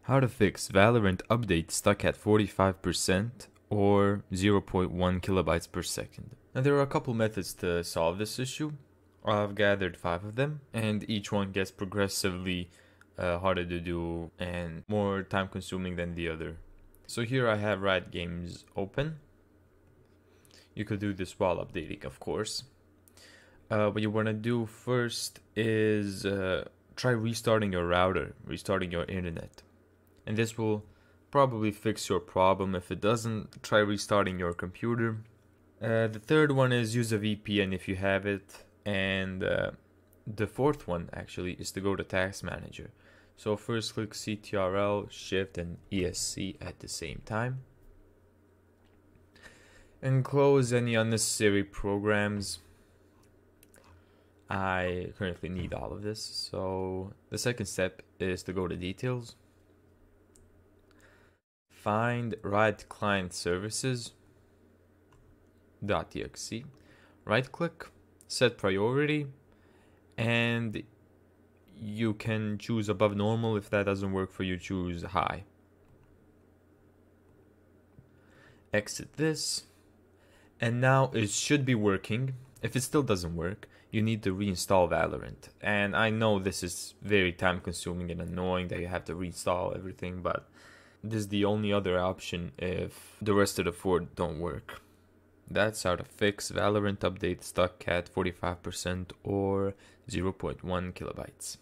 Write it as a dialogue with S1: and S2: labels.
S1: How to fix Valorant update stuck at 45% or 0.1 kilobytes per second. Now there are a couple methods to solve this issue. I've gathered 5 of them, and each one gets progressively harder to do and more time consuming than the other. So here I have Riot Games open. You could do this while updating, of course. What you want to do first is try restarting your router, restarting your internet. And this will probably fix your problem. If it doesn't, try restarting your computer. The third one is use a VPN if you have it. And the fourth one actually is to go to Task Manager. So first click CTRL, Shift and ESC at the same time. And close any unnecessary programs. I currently need all of this. So the second step is to go to Details. Find Riot Client Services .exe. Right click, set priority, and you can choose above normal. If that doesn't work for you, choose high. Exit this, and now it should be working. If it still doesn't work, you need to reinstall Valorant. And I know this is very time consuming and annoying that you have to reinstall everything, but this is the only other option if the rest of the 4 don't work. That's how to fix Valorant update stuck at 45% or 0.1 kilobytes.